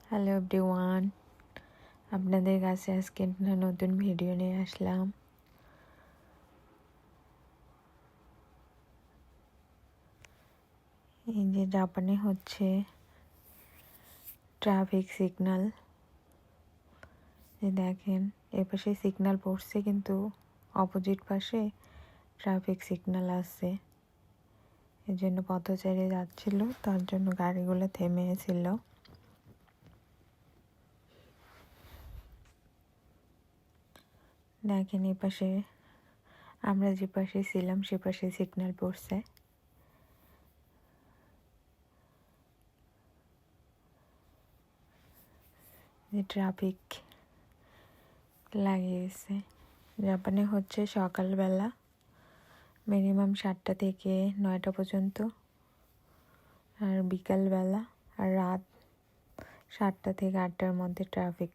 Hello everyone, আপনাদের কাছে আজকে একটা নতুন ভিডিও নিয়ে আসলাম। এই যে জাপানে হচ্ছে ট্রাফিক সিগন্যাল, যে দেখেন এপাশে সিগন্যাল পড়ছে কিন্তু অপোজিট পাশে ট্রাফিক সিগন্যাল আছে। এর জন্য পথচারী যাচ্ছিল, তার জন্য গাড়িগুলো থেমেছিল। দেখেন এই পাশে আমরা যে পাশে ছিলাম সে পাশে সিগন্যাল পড়ছে। যে ট্রাফিক লাগিয়েছে। জাপানে হচ্ছে সকালবেলা মিনিমাম 7টা থেকে 9টা পর্যন্ত, আর বিকালবেলা আর রাত 7টা থেকে 8টার মধ্যে ট্রাফিক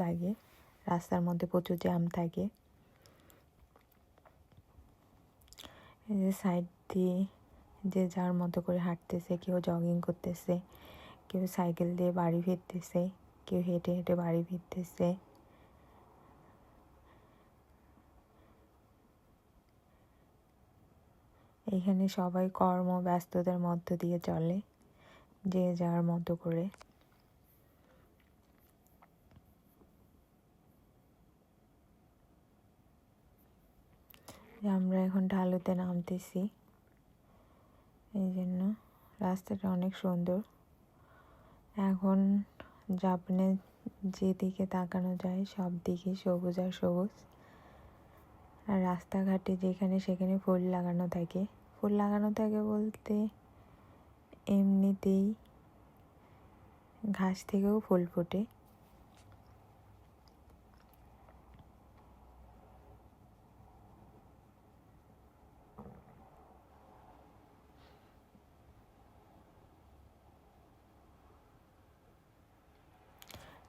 লাগে। রাস্তার মধ্যে প্রচুর জ্যাম থাকে। এই যে সাইড দিয়ে যে যার মতো করে হাঁটতেছে, কেউ জগিং করতেছে, কেউ সাইকেল দিয়ে বাড়ি ফিরতেছে, কেউ হেঁটে হেঁটে বাড়ি ফিরতেছে। এখানে সবাই কর্মব্যস্ততার মধ্য দিয়ে চলে, যে যার মতো করে। আমরা এখন ঢালুতে নামতেছি, এই জন্য রাস্তাটা অনেক সুন্দর। এখন জাপানে যেদিকে তাকানো যায় সব দিকে সবুজ আর সবুজ। আর রাস্তাঘাটে যেখানে সেখানে ফুল লাগানো থাকে। ফুল লাগানো থাকে বলতে এমনিতেই ঘাস থেকেও ফুল ফোটে।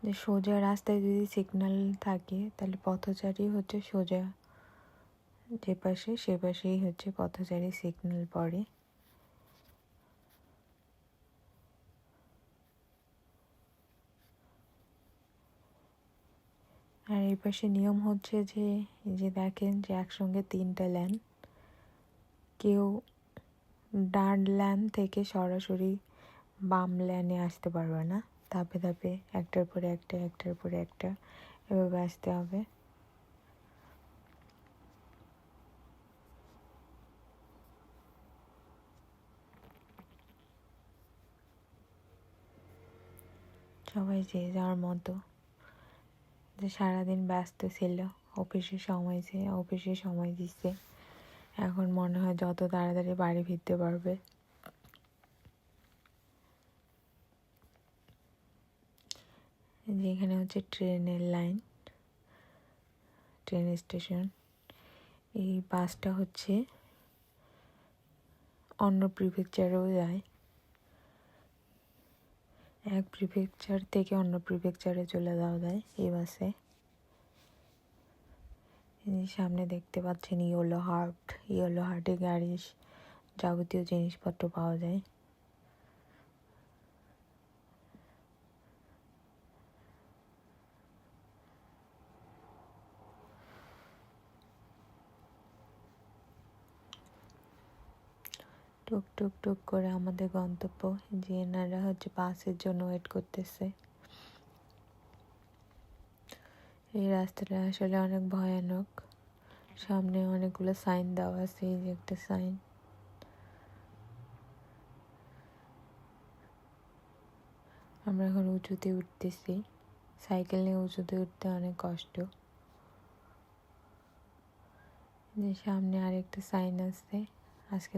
যে সোজা রাস্তায় যদি সিগন্যাল থাকে তাহলে পথচারী হচ্ছে সোজা যে পাশে সে পাশেই হচ্ছে পথচারী সিগন্যাল পড়ে। আর এই পাশে নিয়ম হচ্ছে যে এই যে দেখেন যে একসঙ্গে 3টা লেন, কেউ ডান লেন থেকে সরাসরি বাম লেনে আসতে পারবে না। ধাপে ধাপে একটার পরে একটা একটার পরে একটা এভাবে আসতে হবে। সবাই যে যার মতো, যে সারাদিন ব্যস্ত ছিল, অফিসে সময় দিচ্ছে, এখন মনে হয় যত তাড়াতাড়ি বাড়ি ফিরতে পারবে। যেখানে হচ্ছে ট্রেনের লাইন, ট্রেন স্টেশন। এই বাসটা হচ্ছে অন্য প্রিফেকচারেও যায়, এক প্রিফেকচার থেকে অন্য প্রিফেকচারে চলে যাওয়া যায় এই বাসে। সামনে দেখতে পাচ্ছেন ইয়েলো হার্টে গাড়ির যাবতীয় জিনিসপত্র পাওয়া যায়। টুক টুক টুক করে আমাদের গন্তব্য। যে এনারা হচ্ছে বাসের জন্য ওয়েট করতেছে। এই রাস্তাটা আসলে অনেক ভয়ানক। সামনে অনেকগুলো সাইন দেওয়া আছে, এই যে একটা সাইন। আমরা এখন উঁচুতে উঠতেছি। সাইকেল নিয়ে উঁচুতে উঠতে অনেক কষ্ট। যে সামনে আরেকটা সাইন আছে, আজকে